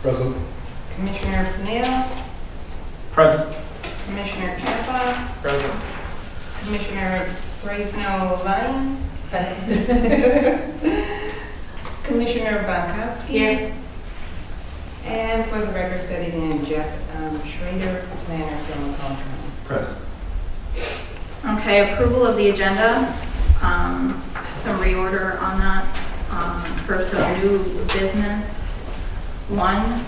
Present. Commissioner Pannell, Present. Commissioner Kappa, Present. Commissioner Fresno Lyons, Present. Commissioner Bankowski. Here. And for the record, setting in Jeff Schrader, planner from Macomb County. Present. Okay, approval of the agenda, some reorder on that. First, some new business. One,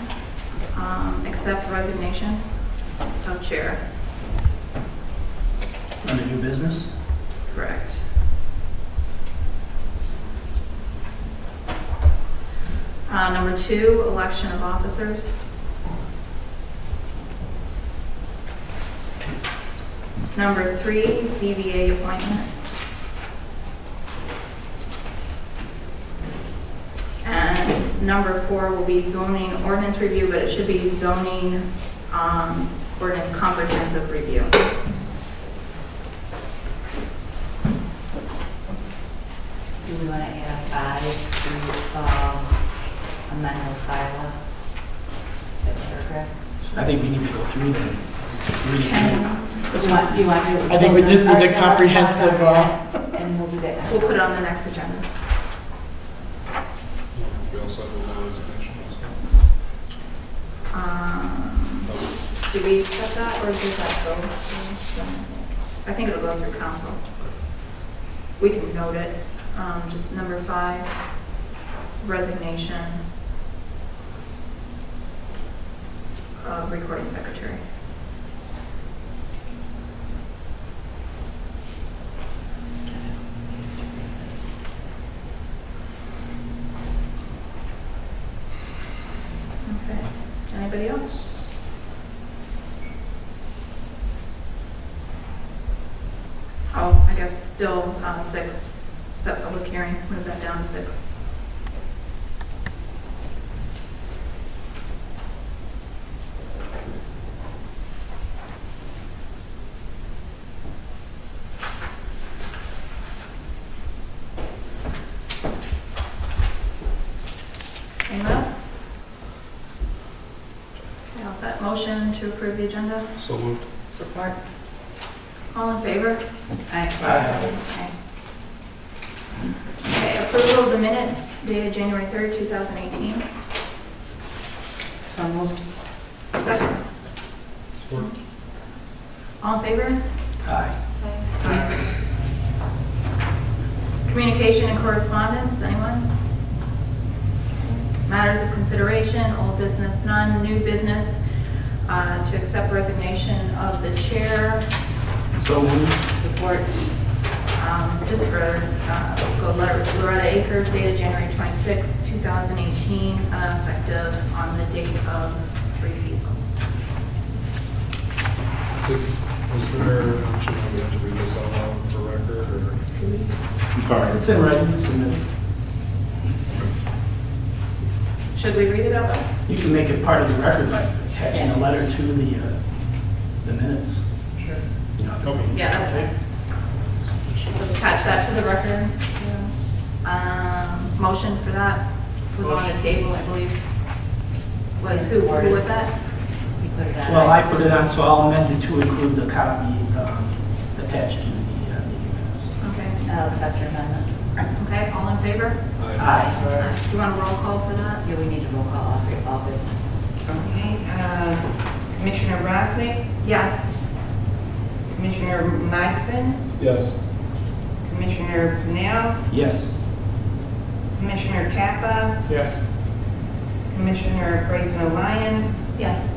accept resignation of chair. Under new business? Correct. Number two, election of officers. Number three, ZBA appointment. And number four will be zoning ordinance review, but it should be zoning ordinance comprehensive review. Do we want to add 5 to amend those bylaws? That paragraph? I think we need to go through them. Do you want to? I think we just need a comprehensive, And we'll do that next. We'll put it on the next agenda. We also have a little resignation. Do we accept that, or does that go? I think it'll go through council. We can note it. Just number 5, resignation of recording secretary. Okay. Anybody else? Oh, I guess still 6, set public hearing, move that down to 6. Anyone else? Okay, all set. Motion to approve the agenda. So moved. Support? All in favor? Aye. Okay. Okay, approval of the minutes dated January 3rd, 2018. So moved. Second. Support. All in favor? Aye. Communication and correspondence, anyone? Matters of consideration, old business, none, new business, to accept resignation of the chair, So moved. Support? just for, go letter to Loretta Akers, dated January 26, 2018, effective on the date of receipt. Was there, should we have to read this out loud for record, or? It's in writing, submitted. Should we read it out loud? You can make it part of the record by attaching a letter to the minutes. Sure. Okay. Yeah, that's right. So attach that to the record. Motion for that was on the table, I believe. Who was that? You put it on. Well, I put it on, so I'll amend it to include the copy attached to the minutes. Okay. I'll accept your amendment. Okay, all in favor? Aye. Do you want a roll call for that? Yeah, we need to roll call all business. Okay, Commissioner Rosnick, Yes. Commissioner Myson, Yes. Commissioner Pannell, Yes. Commissioner Kappa, Yes. Commissioner Fresno Lyons, Yes.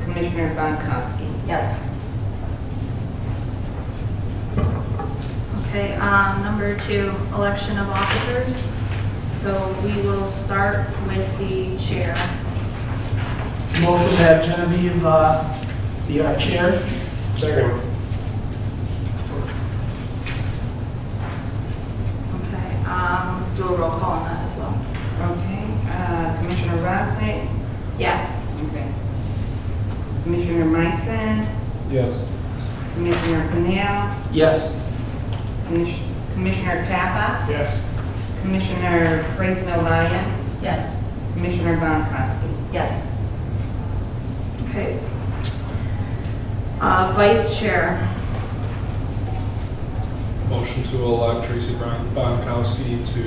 Commissioner Bankowski. Yes. Okay, number 2, election of officers. So we will start with the chair. Motion to have Genevieve be our chair. Second. Okay, do a roll call on that as well. Okay, Commissioner Rosnick, Yes. okay. Commissioner Myson, Yes. Commissioner Pannell, Yes. Commissioner Kappa, Yes. Commissioner Fresno Lyons, Yes. Commissioner Bankowski. Yes. Okay. Vice chair. Motion to elect Tracy Bonkowski to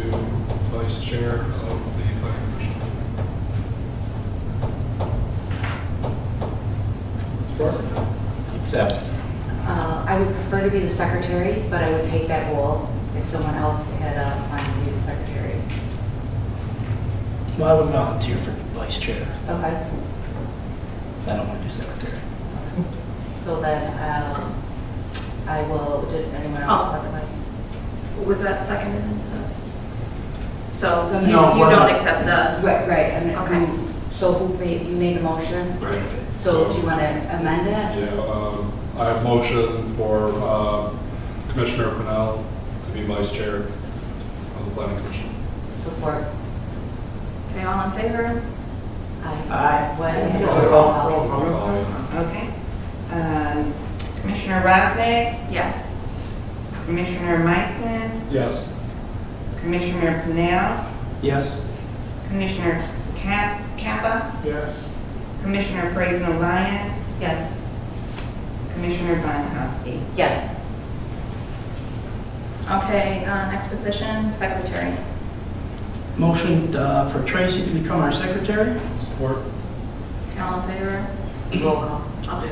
vice chair of the planning commission. Accept. I would prefer to be the secretary, but I would take that role if someone else had wanted to be the secretary. Well, I would volunteer for vice chair. Okay. I don't want to do secretary. So then, I will, did anyone else have the vice? Was that seconded and stuff? So No, you it don't wasn't. accept the, Right, I mean, Okay. so who made, you made the motion? Right. So do you want to amend it? Yeah, I have motion for Commissioner Pennell to be vice chair of the planning commission. Support. okay, all in favor? Aye. When? Roll call. Okay. Commissioner Rosnick, Yes. Commissioner Myson, Yes. Commissioner Pennell, Yes. Commissioner Kappa, Yes. Commissioner Fresno Lyons, Yes. Commissioner Bonkowski. Yes. Okay, next position, secretary. Motion for Tracy to become our secretary? Support. Okay, all in favor? Roll call. I'll do.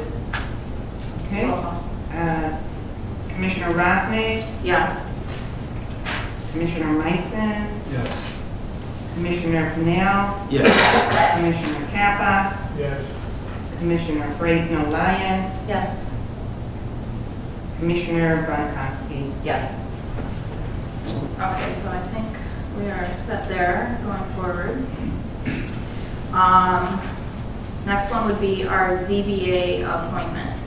Okay. Roll call. Commissioner Rosnick, Yes. Commissioner Myson, Yes. Commissioner Pennell, Yes. Commissioner Kappa, Yes. Commissioner Fresno Lyons, Yes. Commissioner Bonkowski. Yes. Okay, so I think we are set there going forward. Next one would be our ZBA appointment.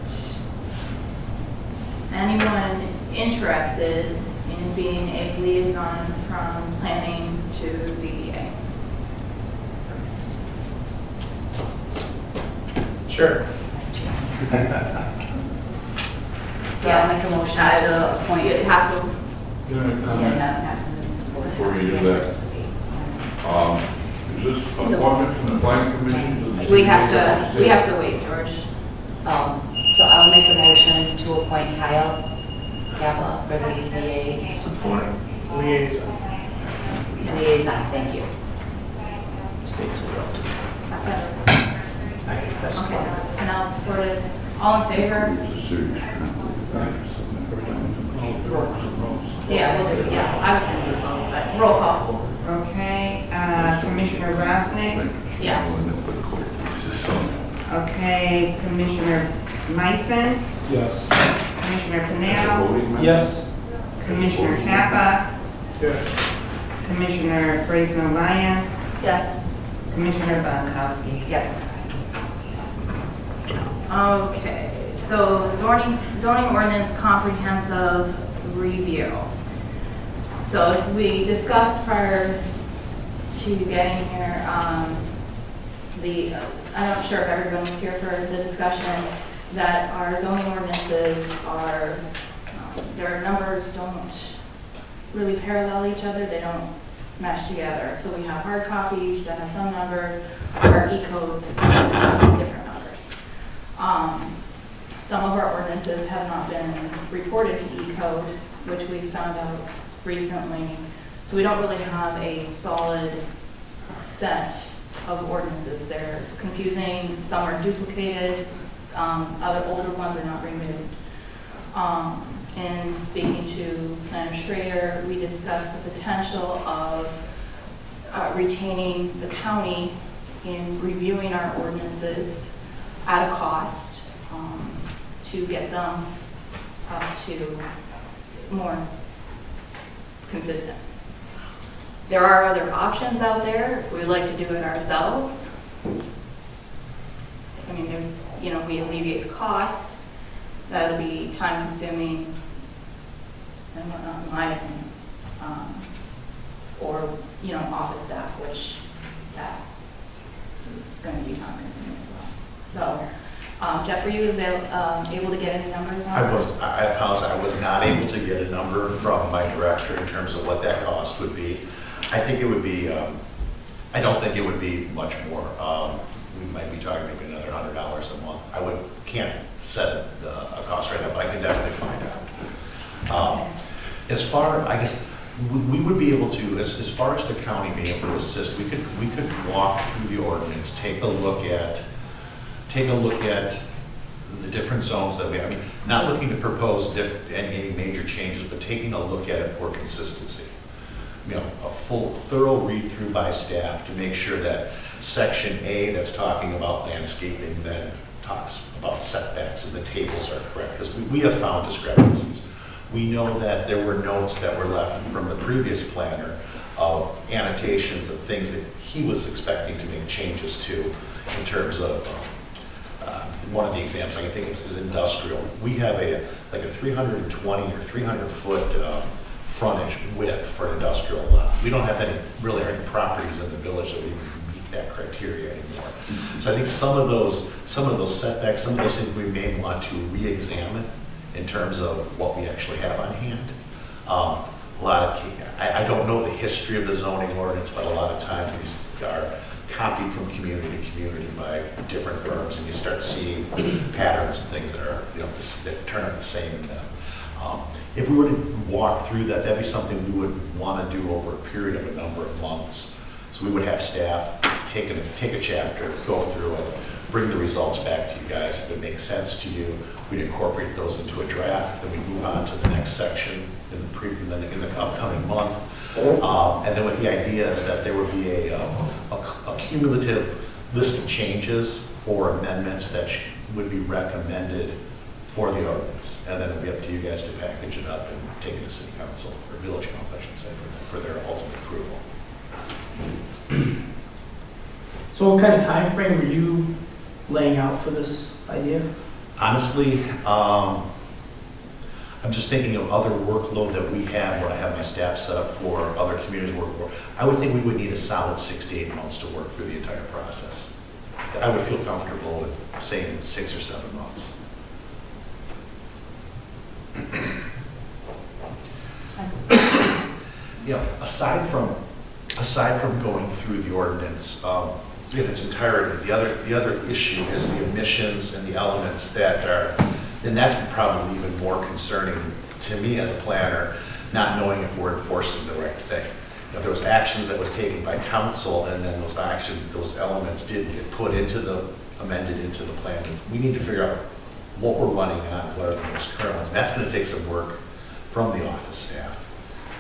Anyone interested in being a liaison from planning to ZBA? Sure. So I'll make a motion to appoint. You'd have to, Before you do that. Is this appointment from the planning commission? to the we ZBA? have to wait, George. So I'll make a motion to appoint Kyle Kappa for the ZBA Support. Liaison. liaison. Thank you. States are up to. Second. That's Okay, fine. and I'll support it. All in favor? It's a series. Yeah, we'll do it, yeah. I was going to do both, but roll call. Okay, Commissioner Rosnick, Yeah. okay, Commissioner Myson, Yes. Commissioner Pennell, Yes. Commissioner Kappa, Yes. Commissioner Fresno Lyons, Yes. Commissioner Bonkowski. Yes. Okay, so zoning ordinance comprehensive review. So as we discussed prior to getting here, I'm not sure if everyone was here for the discussion, that our zoning ordinances are, their numbers don't really parallel each other, they don't mesh together. So we have hard copies that have some numbers, our e-codes have different numbers. Some of our ordinances have not been reported to e-code, which we found out recently. So we don't really have a solid set of ordinances. They're confusing, some are duplicated, other older ones are not renewed. In speaking to Planner Schrader, we discussed the potential of retaining the county in reviewing our ordinances at a cost to get them up to more consistent. There are other options out there if we'd like to do it ourselves. I mean, there's, we alleviate the cost. That'll be time consuming and whatnot, in my opinion. Or, office staff, which that is going to be time consuming as well. So, Jeff, were you able to get any numbers on that? I apologize, I was not able to get a number from my director in terms of what that cost would be. I think it would be I don't think it would be much more. We might be talking maybe another $100 a month. Can't set a cost right now, but I can definitely find out. As far, I guess, we would be able to, as far as the county being able to assist, we could walk through the ordinance, take a look at the different zones that we have. I mean, not looking to propose any major changes, but taking a look at it for consistency. You know, a full, thorough read-through by staff to make sure that section A that's talking about landscaping then talks about setbacks and the tables are correct, because we have found discrepancies. We know that there were notes that were left from the previous planner of annotations of things that he was expecting to make changes to in terms of, one of the examples I can think of is industrial. We have like a 320 or 300 foot frontage width for an industrial lot. We don't have any properties in the village that even meet that criteria anymore. So I think some of those setbacks, some of those things we may want to re-examine in terms of what we actually have on hand. I don't know the history of the zoning ordinance, but a lot of times these are copied from community to community by different firms, and you start seeing patterns and things that are, that turn out the same in them. If we were to walk through that, that'd be something we would want to do over a period of a number of months. So we would have staff take a chapter, go through it, bring the results back to you guys. If it makes sense to you, we'd incorporate those into a draft, then we move on to the next section in the upcoming month. And then with the idea is that there would be a cumulative list of changes or amendments that would be recommended for the ordinance. And then it'd be up to you guys to package it up and take it to city council, or village council, I should say, for their ultimate approval. So what kind of time frame were you laying out for this idea? Honestly, I'm just thinking of other workload that we have, where I have my staff set up for, other communities work for. I would think we would need a solid 6 to 8 months to work through the entire process. I would feel comfortable with saying 6 or 7 months. Aside from going through the ordinance in its entirety, the other issue is the omissions and the elements that are, and that's probably even more concerning to me as a planner, not knowing if we're enforcing the right thing. If there was actions that was taken by council, and then those actions, those elements didn't get amended into the plan, we need to figure out what we're running on, what are the most current ones. And that's going to take some work from the office staff,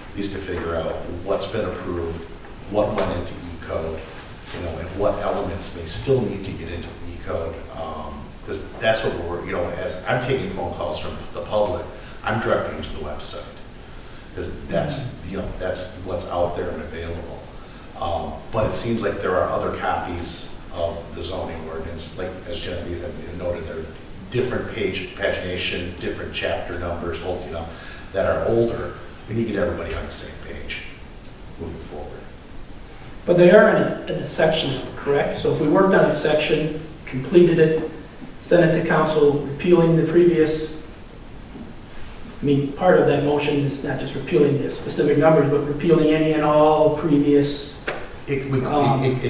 at least to figure out what's been approved, what went into E-code, and what elements may still need to get into the E-code. Because that's what we're, as I'm taking phone calls from the public, I'm directing them to the website. Because that's what's out there and available. But it seems like there are other copies of the zoning ordinance, like as Genevieve had noted, there are different pagination, different chapter numbers, that are older. We need to get everybody on the same page moving forward. But they are in a section, correct? So if we worked on a section, completed it, sent it to council, repealing the previous, part of that motion is not just repealing the specific numbers, but repealing any and all previous. It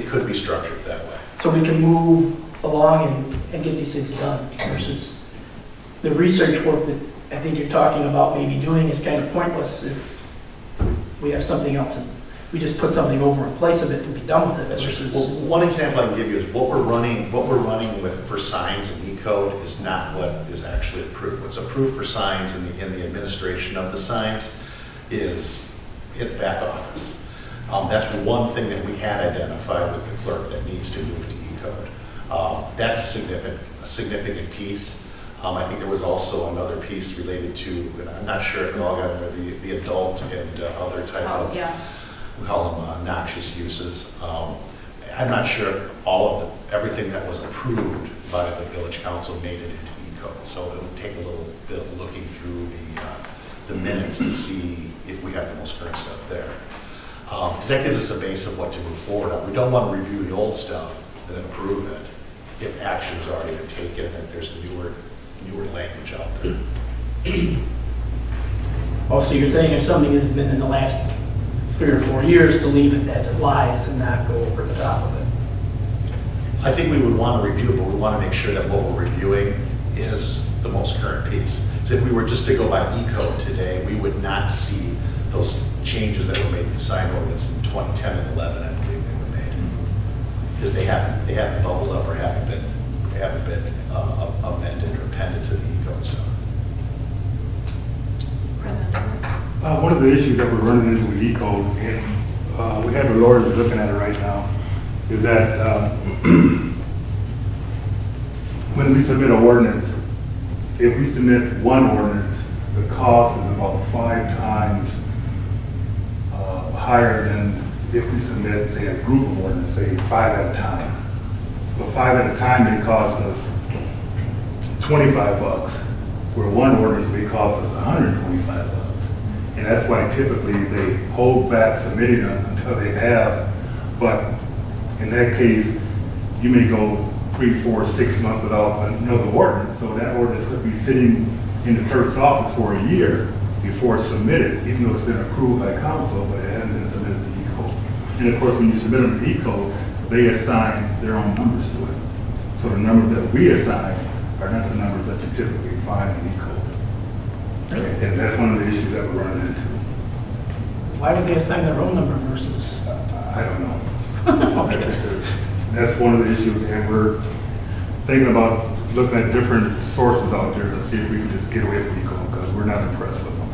could be structured that way. So we can move along and get these things done versus the research work that I think you're talking about maybe doing is kind of pointless if we have something else and we just put something over in place of it and be done with it. Versus Well, one example I can give you is what we're running with for signs in E-code is not what is actually approved. What's approved for signs in the administration of the signs is hit back office. That's one thing that we had identified with the clerk that needs to move to E-code. That's a significant piece. I think there was also another piece related to, and I'm not sure if it all got under the adult and other type of, we call them noxious uses. I'm not sure if everything that was approved by the village council made it into E-code. So it would take a little bit of looking through the minutes to see if we have the most current stuff there. Because that gives us a base of what to move forward on. We don't want to review the old stuff and then approve it if action's already been taken and there's newer language out there. also, you're saying if something has been in the last 3 or 4 years to leave it as it lies and not go over the top of it. I think we would want to review it, but we want to make sure that what we're reviewing is the most current piece. So if we were just to go by E-code today, we would not see those changes that were made in the sign ordinance in 2010 and 11, I believe they were made. Because they haven't bubbled up or haven't been amended or appended to the E-code stuff. One of the issues that we're running into with E-code, and we have the lawyers looking at it right now, is that when we submit an ordinance, if we submit one ordinance, the cost is about 5 times higher than if we submit, say, a group of ordinances, say 5 at a time. But 5 at a time may cost us $25, where one ordinance may cost us $125. And that's why typically they hold back submitting them until they have. But in that case, you may go 3, 4, 6 months without another ordinance. So that ordinance could be sitting in the clerk's office for a year before it's submitted, even though it's been approved by council, but it hasn't been submitted to E-code. And of course, when you submit them to E-code, they assign their own numbers to it. So the numbers that we assign are not the numbers that you typically find in E-code. And that's one of the issues that we're running into. Why would they assign their own number versus? I don't know. That's one of the issues, and we're thinking about looking at different sources out there to see if we can just get away from E-code, because we're not impressed with them.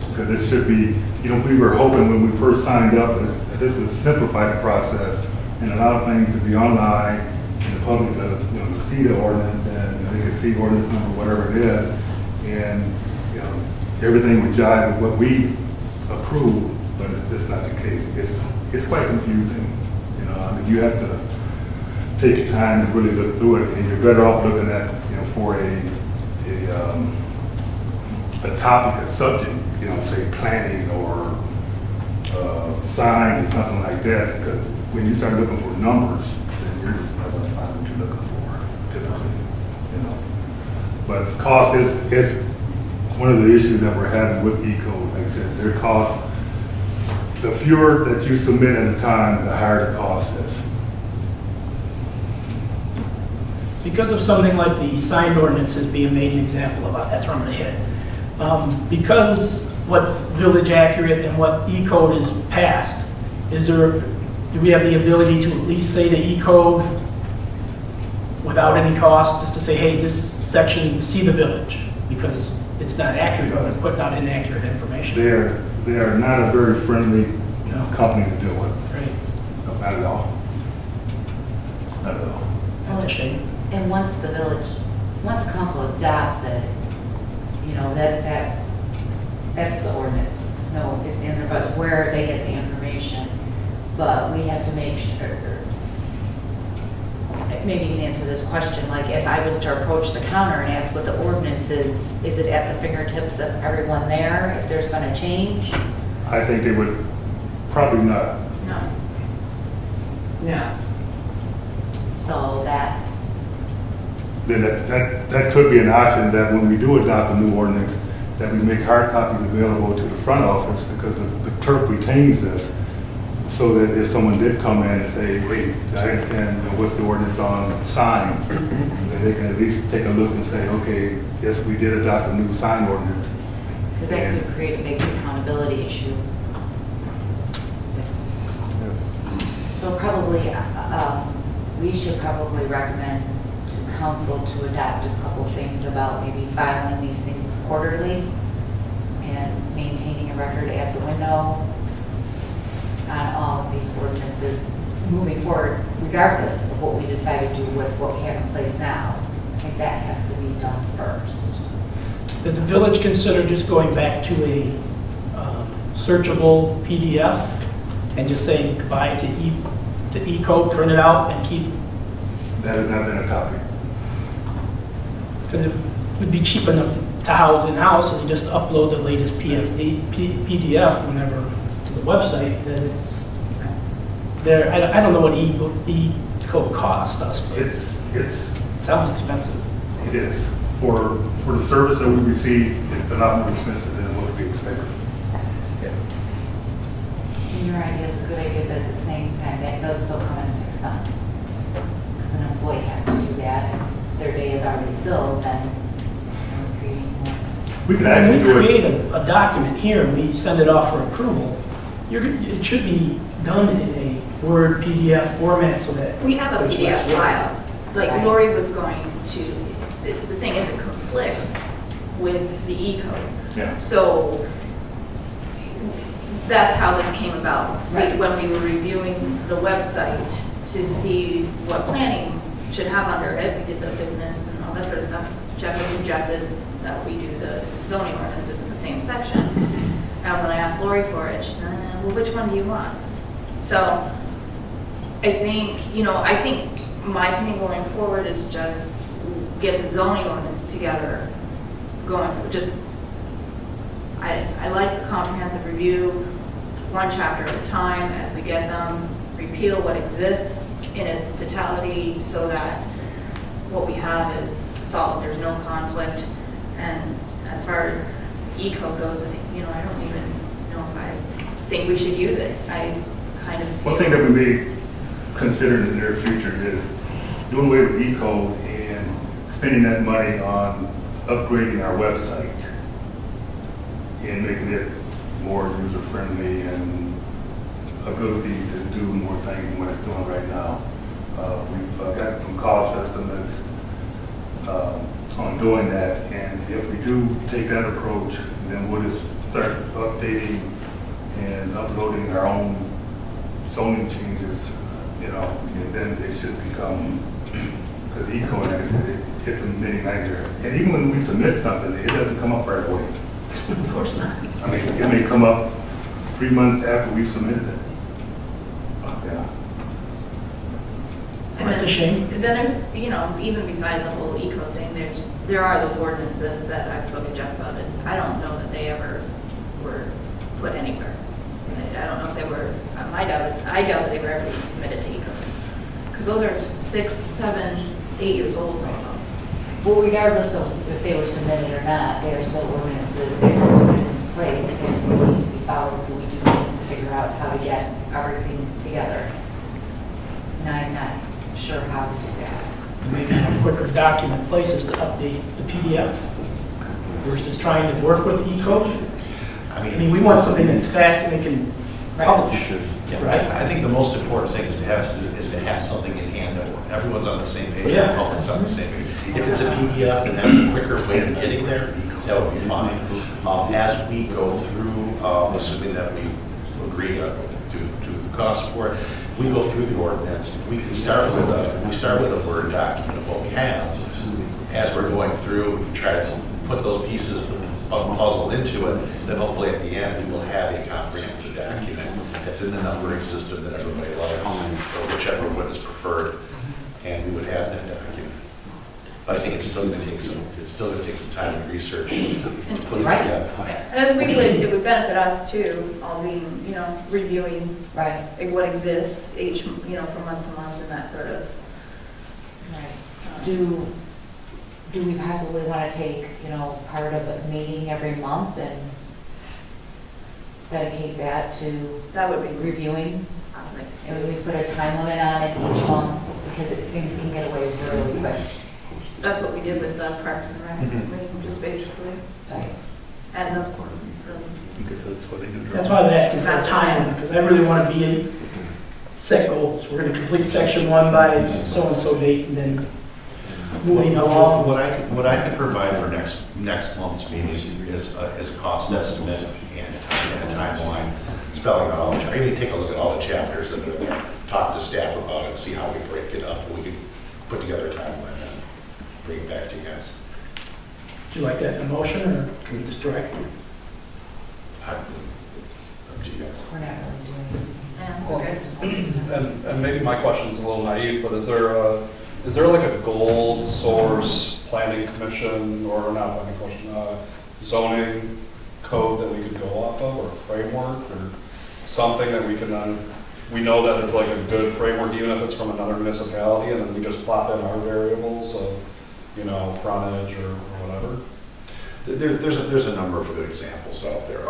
Because this should be, we were hoping when we first signed up, that this would simplify the process and allow things to be online and the public to see the ordinance, and they can see ordinance number, whatever it is, and everything would jive with what we approve, but it's just not the case. It's quite confusing. You have to take your time and really look through it, and you're better off looking at for a topic, a subject, say planning or sign or something like that, because when you start looking for numbers, then you're just not going to find what you're looking for, typically. But cost is one of the issues that we're having with E-code. Like I said, their cost, the fewer that you submit at a time, the higher the cost is. Because of something like the signed ordinances being made an example of, that's where I'm going to hit. Because what's village accurate and what E-code is passed, do we have the ability to at least say to E-code without any cost, just to say, hey, this section, see the village, because it's not accurate or they're putting out inaccurate information? They are not a very friendly company to deal with. Right. No, not at all. Not at all. That's a shame. And once council adopts it, that's the ordinance. No ifs, ands, or buts, where they get the information. But we have to make sure, maybe you can answer this question, like if I was to approach the counter and ask what the ordinance is it at the fingertips of everyone there if there's going to change? I think they would probably not. No. No. So that's, Then that could be an option, that when we do adopt a new ordinance, that we make hard copies available to the front office, because the clerk retains this, so that if someone did come in and say, wait, I understand what's the ordinance on signs, then they can at least take a look and say, okay, yes, we did adopt a new sign ordinance. because that could create a big accountability issue. So probably, we should probably recommend to council to adopt a couple things about maybe filing these things quarterly and maintaining a record at the window on all of these ordinances moving forward, regardless of what we decide to do with what we have in place now. I think that has to be done first. Does the village consider just going back to a searchable PDF and just saying goodbye to E-code, print it out and keep? That has not been a topic. Because it would be cheap enough to house in-house, and you just upload the latest PDF whenever to the website, then it's there. I don't know what E-code costs us, but it It's sounds expensive. It is. For the service that we receive, it's a lot more expensive than what we expected. We can When actually we do it. create a document here and we send it off for approval, it should be done in a Word PDF format so that. We have a there's PDF less work. file. Like Right. Lori was going to, the thing is it conflicts with the E-code. Yeah. So that's how this came about. Right. When we were reviewing the website to see what planning should have under it, we did the business and all that sort of stuff. Jeff had suggested that we do the zoning ordinances in the same section. And when I asked Lori for it, she said, well, which one do you want? So I think, I think my opinion going forward is just get the zoning ordinance together, going for just, I like the comprehensive review, one chapter at a time as we get them, repeal what exists in its totality so that what we have is solid, there's no conflict. And as far as E-code goes, I don't even know if I think we should use it. I kind of. One thing that we may consider in the near future is doing away with E-code and spending that money on upgrading our website and making it more user-friendly and ability to do more things than what it's doing right now. We've got some cost estimates on doing that, and if we do take that approach, then we'll just start updating and uploading our own zoning changes, and then they should become, because E-code, like I said, it's a mini nightmare. And even when we submit something, it doesn't come up right away. Of course not. I mean, it may come up 3 months after we've submitted it. Yeah. And That's a then- shame. Then there's, even beside the whole E-code thing, there are those ordinances that I've spoken to Jeff about, and I don't know that they ever were put anywhere. I don't know if they were, I doubt that they were ever even submitted to E-code. Because those are 6, 7, 8 years old, some of them. Well, regardless of if they were submitted or not, they are still ordinances that are put in place and need to be followed, so we do need to figure out how to get everything together. And I'm not sure how to do that. Maybe a quicker document places to update the PDF versus trying to work with E-code. I mean, we want something that's fast and we can publish. Yeah, Right. I think the most important thing is to have something in hand that everyone's on the same page, Yeah. the public's on the same page. If it's a PDF and that's a quicker way of getting there, that would be fine. As we go through, assuming that we agree to the cost for it, we go through the ordinance. We can start with a Word document of what we have. As we're going through, we try to put those pieces of the puzzle into it, then hopefully at the end, we will have a comprehensive document that's in the numbering system that everybody likes, or whichever one is preferred, and we would have that document. But I think it's still going to take some time and research to put it Right. together. And it would benefit us too, all being, reviewing Right, like what exists each, from month to month and that sort of. right. Do we possibly want to take, part of a meeting every month and dedicate that to That would be, reviewing? I'd like to see. And we put a time limit on it each month, because things can get away really quick. That's what we did with the Parks and Rec, Mhm. just basically, Right. and the, That's why I was asking for a time, because I really want to be set goals. We're going to complete section 1 by so-and-so date, and then moving along. What I can provide for next month's meeting is a cost estimate and a timeline, spelling out all, I need to take a look at all the chapters that are there, talk to staff about it, see how we break it up, we can put together a timeline and bring it back to you guys. Do you like that in a motion, or can we just direct? Up to you guys. We're not really yeah, okay. doing. And maybe my question's a little naive, but is there like a gold source planning commission, or not planning commission, zoning code that we could go off of, or framework, or something that we can then, we know that is like a good framework, even if it's from another municipality, and then we just plop in our variables of, frontage or whatever? There's a number of good examples out there.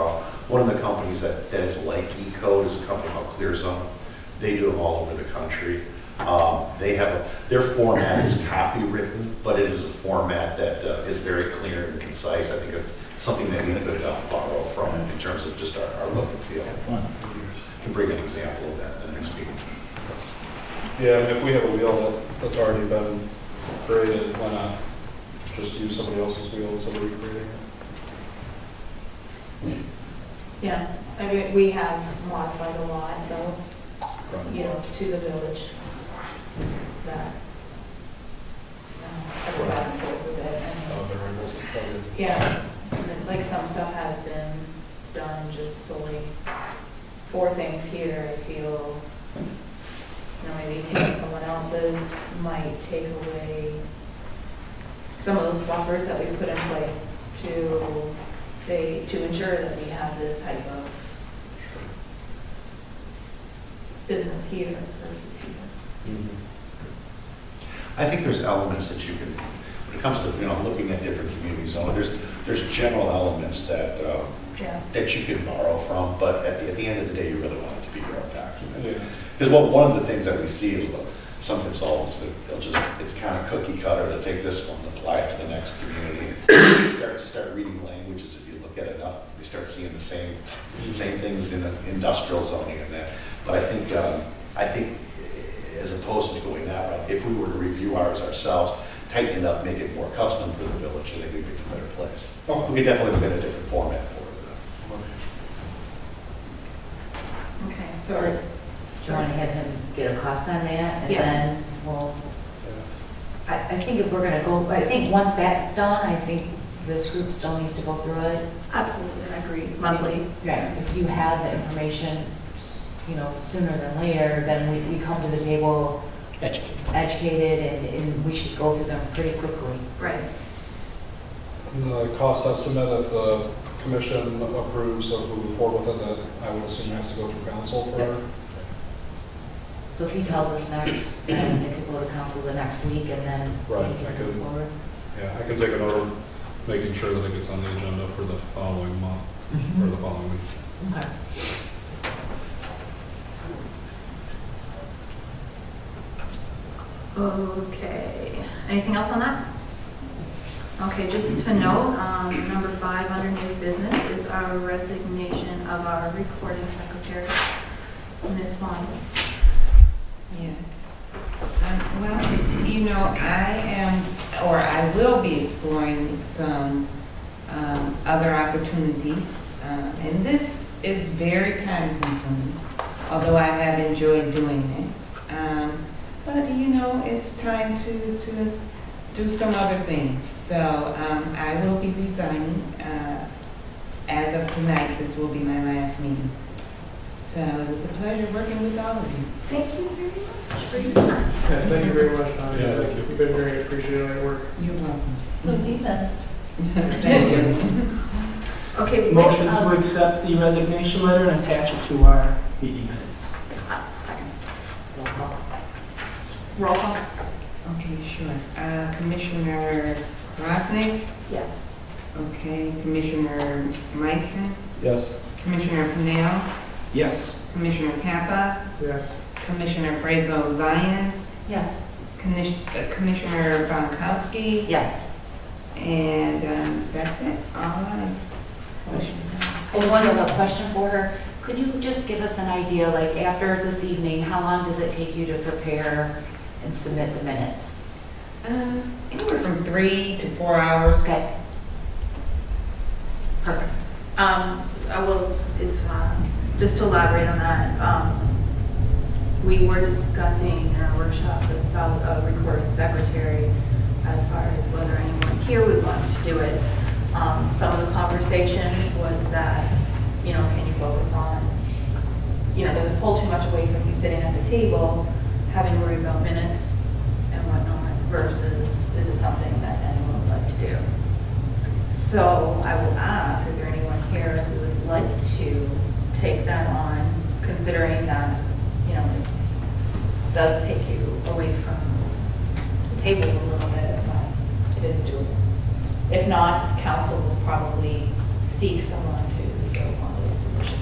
One of the companies that is like E-code is a company called ClearZone. They do them all over the country. They have, their format is copywritten, but it is a format that is very clear and concise. I think it's something that we could borrow from in terms of just our look and feel. Can bring an example of that the next meeting. Yeah, and if we have a wheel that's already been created, why not just use somebody else's wheel instead of recreating it? Yeah, I mean, we have modified a lot though, you know, to the village. That, everybody goes with it. and- Variables to plug in. Yeah, and then, like some stuff has been done just solely for things here. I feel, you know, maybe taking someone else's might take away some of those buffers that we put in place to say, to ensure that we have this type of business here versus here. I think there's elements that you can, when it comes to, you know, looking at different community zones, there's general elements that, Yeah. that you can borrow from, but at the end of the day, you really want it to be your own document. Yeah. Because one of the things that we see is some consultants, they'll just, it's kind of cookie cutter, they'll take this one and apply it to the next community. You start reading languages, if you look at it up, you start seeing the same things in industrial zoning and that. But I think as opposed to going that route, if we were to review ours ourselves, tighten it up, make it more custom for the village, I think we'd be in a better place. Okay. We could definitely look at a different format for it. Okay, So, so, do you want to have him get a cost on that, and Yeah. then we'll, I think if we're gonna go, I think once that's done, I think this group still needs to go through it. absolutely, I agree, monthly. Right. If you have the information, you know, sooner than later, then we come to the table educated, and we should go through them pretty quickly. Right. And the cost estimate, if the commission approves of moving forward with it, that I would assume has to go through council for. So if he tells us next, then it could go to council the next week, and then Right, we I can could- move forward. Yeah, I can take a note of making sure that it gets on the agenda for the following month, or the following week. Okay. Okay, anything else on that? Okay, just to note, number 5 under new business is our resignation of our recording secretary, Ms. Vaughn. Yes. Well, you know, I am, or I will be exploring some other opportunities. And this is very time consuming, although I have enjoyed doing it. But, you know, it's time to do some other things. So I will be resigning. As of tonight, this will be my last meeting. So it was a pleasure working with all of you. Thank you very much for your time. Yes, thank you very much. Yeah, thank you. You've been very appreciative of your work. You're welcome. We'll be missed. Thank you. Okay. Motion to accept the resignation letter and attach it to our meeting minutes. Second. Roll call. Roll call. Okay, sure. Commissioner Rosnick? Yes. Okay, Commissioner Meissen? Yes. Commissioner Pennell? Yes. Commissioner Kappa? Yes. Commissioner Fraser Lyons? Yes. Commissioner Bonkowski? Yes. And that's it, all ayes. I just have a question for her. Could you just give us an idea, like after this evening, how long does it take you to prepare and submit the minutes? Anywhere from 3 to 4 hours. Okay. Perfect. I will, just to elaborate on that, we were discussing in our workshop about a recording secretary as far as whether anyone here would want to do it. Some of the conversation was that, you know, can you focus on, you know, does it pull too much away from you sitting at the table, having to worry about minutes and whatnot, versus is it something that anyone would like to do? So I will ask, is there anyone here who would like to take that on, considering that, you know, it does take you away from the table a little bit, but it is doable. If not, council will probably seek someone to go on this position.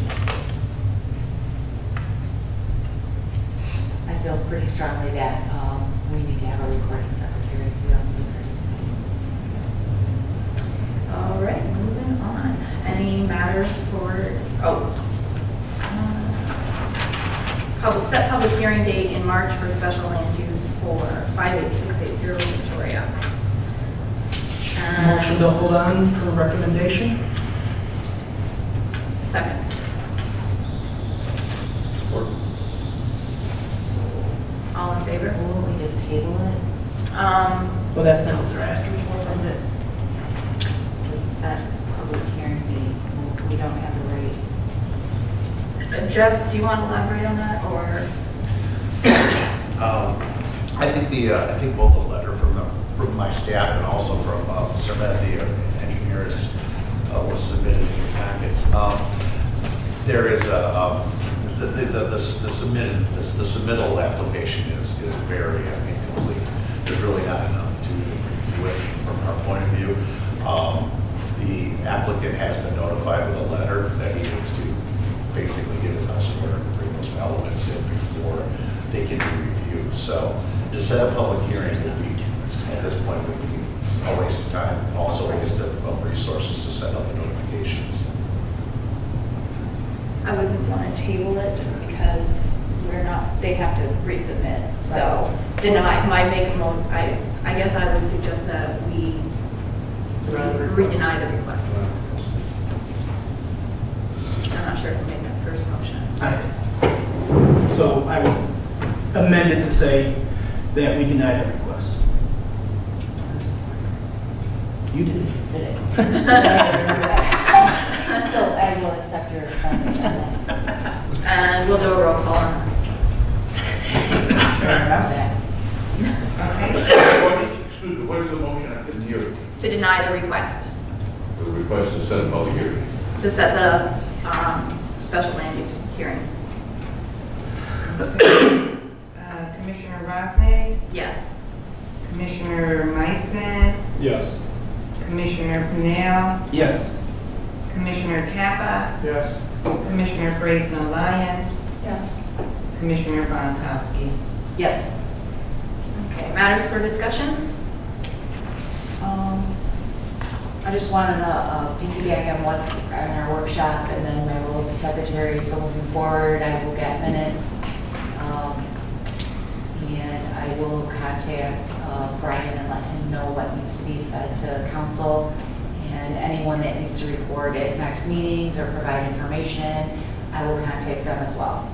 I feel pretty strongly that we need to have a recording secretary if we don't need to participate. All right, moving on. Any matters for, set public hearing date in March for special land use for 58680 Victoria. Motion to hold on for recommendation? Second. All in favor? Will we just table it? Well, that's not what they're asking for. Or is it? It's a set public hearing date. We don't have the right. Jeff, do you want to elaborate on that, or? I think both the letter from my staff and also from Sermet, the engineers, was submitted in your packets. There is the submittal application is very incomplete. There's really not an opportunity to review it from our point of view. The applicant has been notified with a letter that he needs to basically get his house in order and bring those elements in before they can be reviewed. So to set a public hearing would be, at this point, would be a waste of time, and also a waste of resources to set up the notifications. I wouldn't want to table it just because they have to resubmit. So I guess I would suggest that we re-deny the request. I'm not sure if we made that first motion. So I would amend it to say that we deny the request. You did. So I will accept your amendment on that. And we'll do a roll call on Remember that. Okay. Excuse me, what is the motion? I couldn't hear it. to deny the request, The request to set a public hearing. to set the special land use hearing. Commissioner Rosner, Yes. Commissioner Myson, Yes. Commissioner Pennell, Yes. Commissioner Kappa, Yes. Commissioner Frazen Lyons, Yes. Commissioner Bonkowski. Yes. Okay, matters for discussion? I just wanted to piggyback on our workshop and then my roles as secretary. So moving forward, I will get minutes. And I will contact Brian and let him know what needs to be fed to council. And anyone that needs to report at next meetings or provide information, I will contact them as well.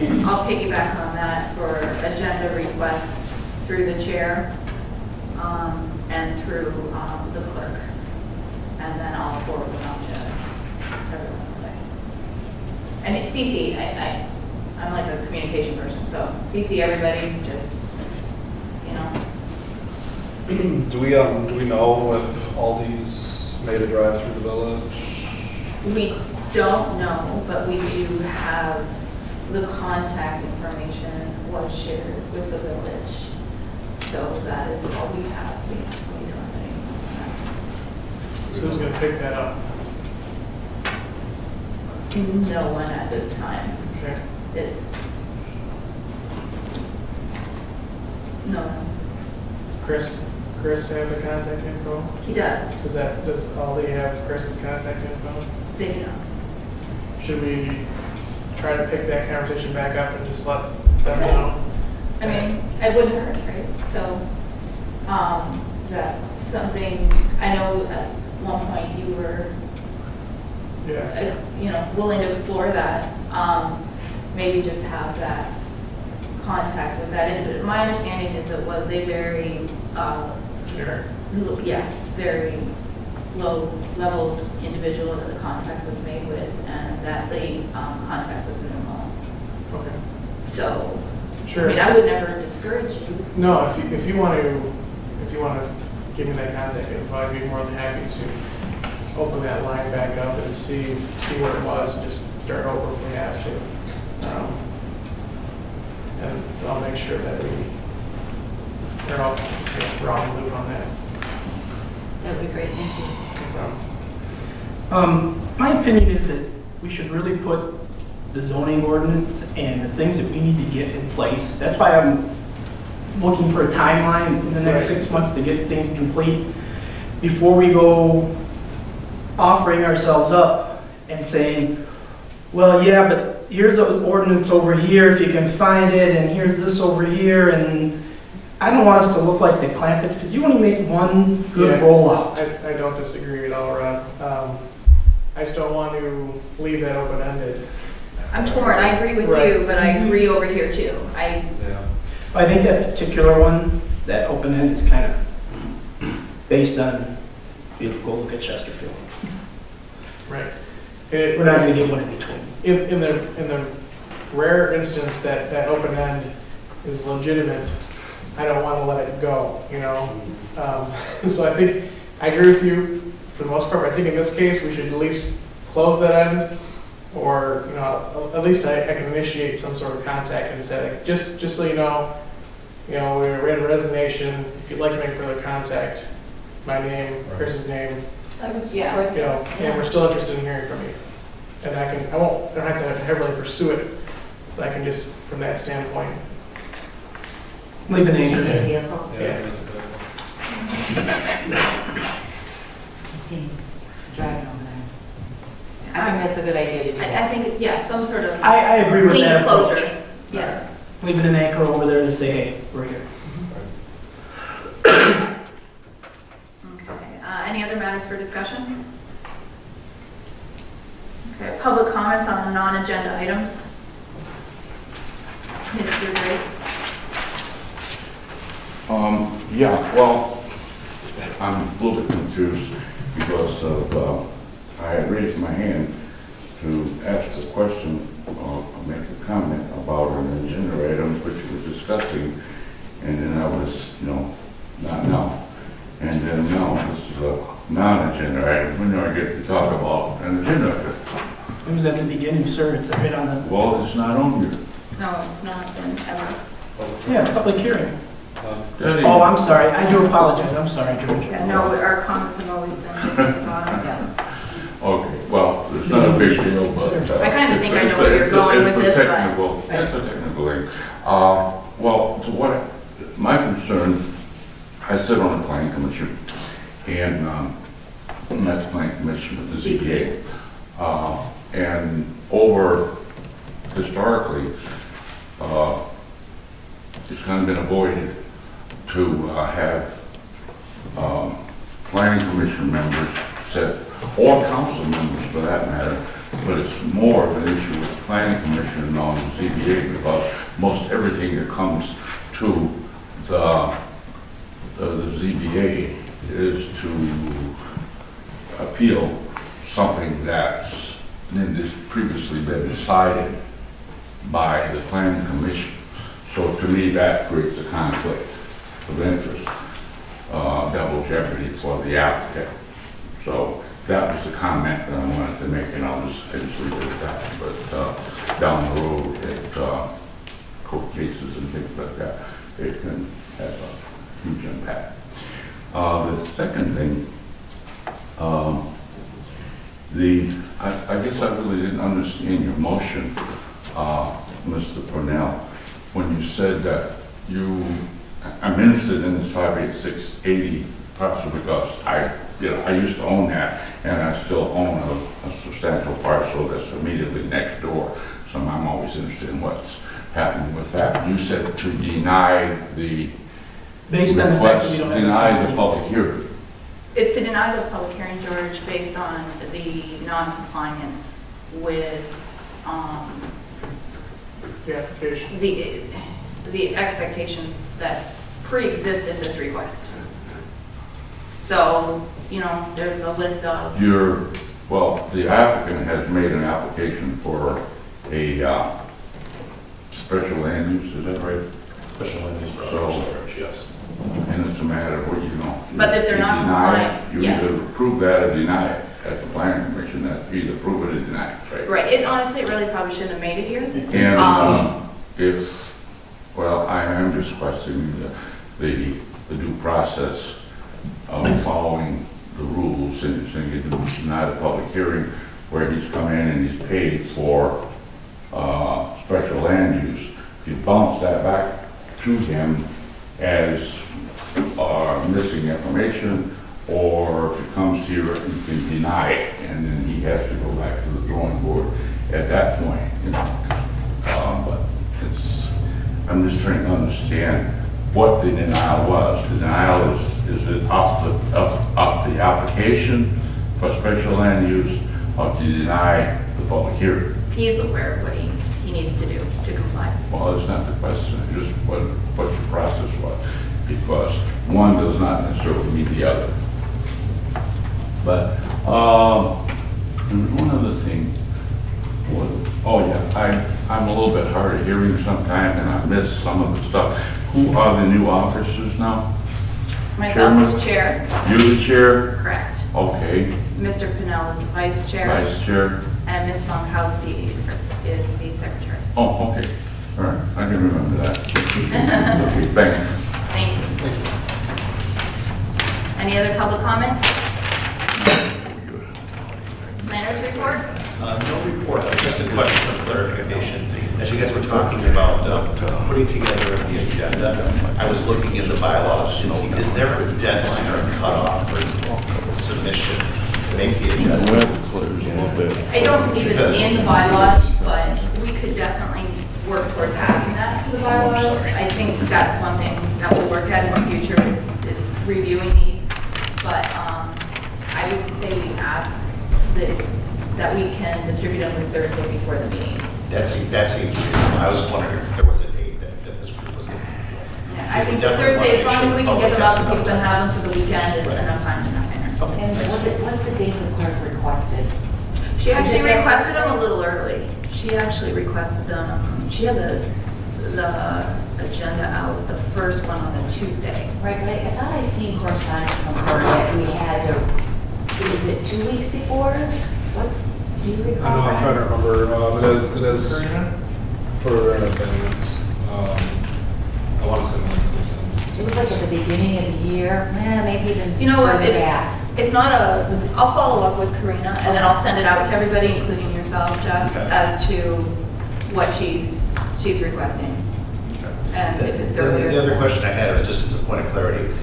I'll piggyback on that for agenda requests through the chair and through the clerk. And then I'll forward them on to everyone today. And CC, I'm like a communication person, so CC everybody, just, you know. Do we know if Aldi's made a drive through the village? We don't know, but we do have the contact information was shared with the village. So that is all we have. We don't have anything So who's gonna pick that up? on that. No one at this time. Okay. It's, no, Chris have the contact info? he does. Does Aldi have Chris's contact info? They do not. Should we try to pick that conversation back up and just let them know? I mean, it wouldn't hurt, right? So, that's something, I know at one point you were, Yeah. willing to explore that. Maybe just have that contact with that individual. My understanding is it was a very, Sure. yes, very low-level individual that the contract was made with, and that the contract was minimal. Okay. So, Sure. I mean, I would never discourage you. No, if you want to give me that contact info, I'd be more than happy to open that line back up and see what it was and just start over if we have to. And I'll make sure that we're all in the loop on that. That would be great, thank you. No problem. My opinion is that we should really put the zoning ordinance and the things that we need to get in place. That's why I'm looking for a timeline in the next Right. 6 months to get things complete before we go offering ourselves up and saying, well, yeah, but here's an ordinance over here if you can find it, and here's this over here, and I don't want us to look like the Clampetts, because you only make one good Yeah. rollout. I don't disagree at all, Ron. I just don't want to leave that open-ended. I'm torn, I agree with Right. you, but I agree over here too. Yeah. I think that particular one, that open end is kind of based on, if you go look at Chesterfield. Right. We're not gonna get one in between. In the rare instance that that open end is legitimate, I don't want to let it go, you know? So I think, I agree with you for the most part, but I think in this case, we should at least close that end, or, you know, at least I can initiate some sort of contact and say, like, just so you know, we're in resignation, if you'd like to make further contact, my name, Chris's name, Yeah. you know, and we're still interested in hearing from you. And I don't have to heavily pursue it, but I can just, from that standpoint, Leave an Maybe a anchor. vehicle. Yeah, that's a good one. I see him driving over there. I think that's a good idea to do I that. think, it's yeah, some sort of I agree with clean that approach. closure. Yeah. Leaving an anchor over there to say, hey, we're here. Okay. Any other matters for discussion? Okay, public comments on non-agenda items? Mr. Drake? Yeah, well, I'm a little bit confused because of, I had raised my hand to ask a question or make a comment about an agenda item which we were discussing, and then I was, not now. And then now, this is a non-agenda item, when do I get to talk about an agenda item? It was at the beginning, sir. It's right on the, Well, it's not on here. No, it's not been ever. yeah, public hearing. That Oh, ain't- I'm sorry. I do apologize. I'm sorry, George. Yeah, no, our comments have always been just at the bottom. Okay, well, it's not a big deal, but. I kinda think I know it's a- where you're it's a- going it's with a this, but- technical- It's a technical thing. Well, so what, my concern, I sit on the planning commission, and, I'm not the planning commission, but the ZBA. And over, historically, it's kind of been avoided to have planning commission members sit, or council members for that matter, but it's more of an issue with planning commission and on the ZBA because most everything that comes to the ZBA is to appeal something that's previously been decided by the planning commission. So to me, that creates a conflict of interest, double jeopardy for the applicant. So that was a comment that I wanted to make, and I'll just leave it at that. But down the road, court cases and things like that, it can have a huge impact. The second thing, I guess I really didn't understand your motion, Mr. Purnell, when you said that I'm interested in this 58680 parcel because I used to own that, and I still own a substantial parcel that's immediately next door, so I'm always interested in what's happening with that. You said to deny the Based on the fact that we request, don't have. deny the public hearing. It's to deny the public hearing, George, based on the non-compliance with, the application. the expectations that pre-existed this request. So, there's a list of, The applicant has made an application for a special land use, is that right? Special land use for So- auto storage, yes. And it's a matter of what But if they're you not deny it, compliant, You yes. either approve that or deny it at the planning commission, that you either approve it or deny it, right? right, it really probably shouldn't have made it here. And I am just questioning the due process of following the rules and saying you deny the public hearing where he's come in and he's paid for you bounce that back to him as missing information, or if it comes here, you can deny it, and then he has to go back to the drawing board at that point, you know. But I'm just trying to understand what the denial was. The denial is it off the application for special land use, or to deny the public hearing? He is aware of what he needs to do to comply. Well, that's not the question, it's just what your process was, because one does not necessarily mean the other. But, there was one other thing. Oh, yeah, I'm a little bit hard of hearing sometimes, and I miss some of the stuff. Who are the new officers now? Myself is chair, You're the chair? correct. Okay, Mr. Pennell is vice chair, vice chair? and Ms. Monkowski is the secretary. Oh, okay, all right, I can remember that. Okay, thanks. Thank you. Any other public comments? Planners report? No report, just a question of clarification. As you guys were talking about putting together the agenda, I was looking in the bylaws and see, is there a deadline or a cutoff for submission to make the agenda? I don't believe it's in the bylaws, but we could definitely work towards adding that to the bylaws. I think that's one thing that we'll work at in the future is reviewing these. But I would say we ask that we can distribute them on Thursday before the meeting. That seemed reasonable. I was just wondering if there was a date that this group was looking for. Yeah, I think Thursday, as long as we can get them out to people to have them for the weekend, it's enough time to have dinner. And what's the date the clerk requested? She actually requested them a little early. She actually requested them, she had the agenda out, the first one on the Tuesday. Right, but I thought I seen correspondence from her that we had to, is it 2 weeks before? What, do you I recall? know, I'm trying to remember, it is Karina? for advance. I want to say like this time. It was like at the beginning of the year, maybe even You know what, further back. it's not I'll follow up with Karina, and then I'll send it out to everybody, including yourself, Jeff, Okay. as to what she's requesting. And if it's earlier. The other question I had was just as a point of clarity.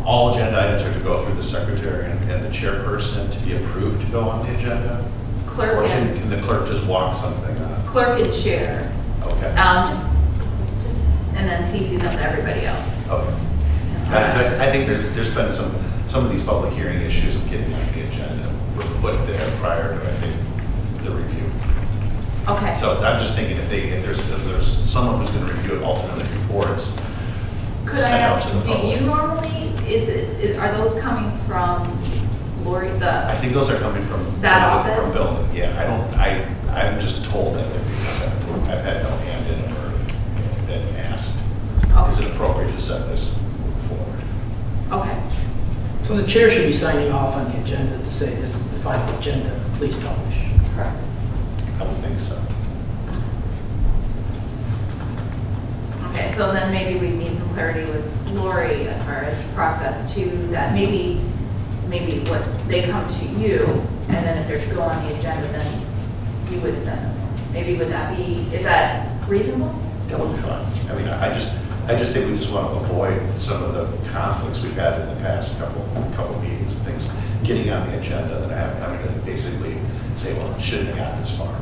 All agenda items are to go through the secretary and the chairperson to be approved to go on the agenda? Clerk Or and, can the clerk just walk something on? clerk and chair, Okay, just, and then CC them to everybody else. okay. I think there's been some of these public hearing issues of getting on the agenda were put there prior to, I think, the review. Okay. So I'm just thinking if there's someone who's going to review it ultimately before it's Could I sent out ask, to the do you public. normally, are those coming from Lori, I think those are coming from. That From office? building, I'm just told that they're being sent. I've had no hand in them or been asked, is it appropriate to send this forward? Okay, So the chair should be signing off on the agenda to say this is the final agenda, please publish. Correct. I would think so. okay, so then maybe we need some clarity with Lori as far as process too, that maybe what, they come to you, and then if they're to go on the agenda, then you would send them. Maybe is that reasonable? That would be fine. I mean, I just think we just want to avoid some of the conflicts we've had in the past couple meetings and things getting on the agenda that having to basically say, well, it shouldn't have got this far.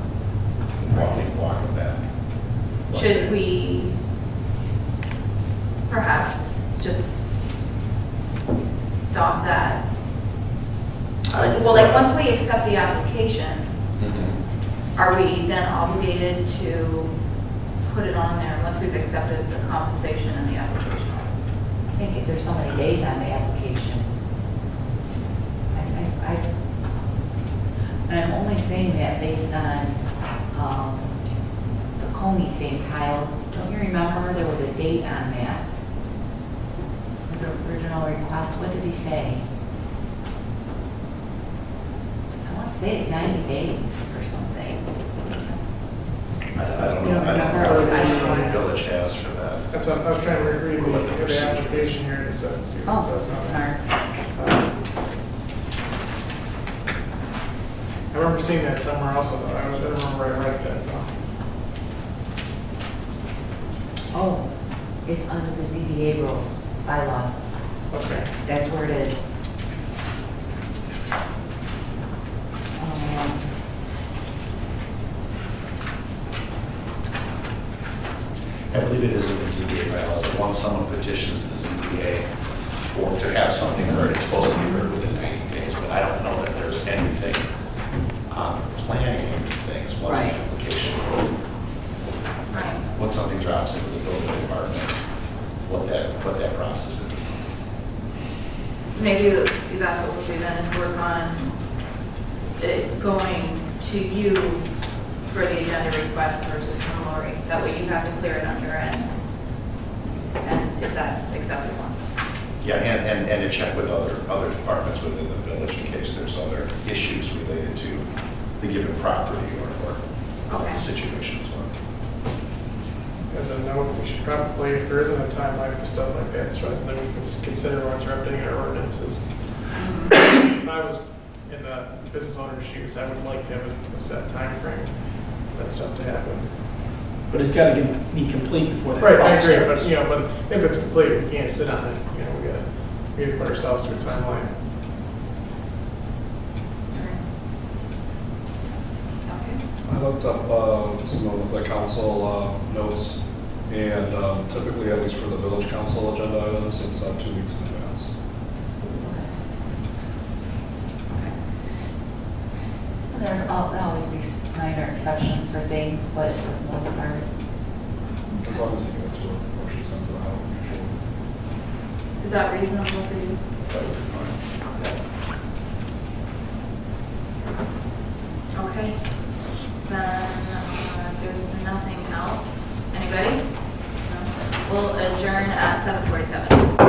Walking back. Should we perhaps just stop that? Well, like, once we accept the application, are we then obligated to put it on there once we've accepted the compensation and the application? I think if there's so many days on the application. And I'm only saying that based on the Coney thing, Kyle. Don't you remember there was a date on that? It was an original request. What did he say? I want to say 90 days or something. I don't You know. don't I don't remember? know what the village has for that. That's what I was trying to read What the the procedure is. application here, and see what it says. Oh, on there. sorry. I remember seeing that somewhere else, though. I don't remember where I read that. though. Oh, it's under the ZBA rules, bylaws. Okay. That's where it is. Um, I believe it is in the ZBA bylaws, that once someone petitions the ZBA for, to have something heard, it's supposed to be heard within 90 days, but I don't know that there's anything on planning things once the Right. application, Right. once something drops into the building department, what that process is. Maybe that's what we'll do then, is work on it going to you for the agenda request versus from Lori. That way you have to clear it on your end. And if that's acceptable. Yeah, and to check with other departments within the village in case there's other issues related to the given property or Okay. the situation as well. As a note, we should probably, if there isn't a timeline for stuff like that, so then we can consider once we're updating our ordinances. If I was in the business owner's shoes, I would like to have a set timeframe for that stuff to happen. But it's gotta be complete before that. Right, I process agree, but, starts. you know, but if it's complete, we can't sit on it, you know, we gotta put ourselves through a timeline. Okay. I looked up some of the council notes, and typically, at least for the village council agenda items, it's 2 weeks in advance. There'll always be minor exceptions for things, but for the most part, As long as you get to it before she sends it out, usually. Is that reasonable for you? That would be fine. Okay. Then, if there's nothing else, anybody? No? We'll adjourn at 7:47.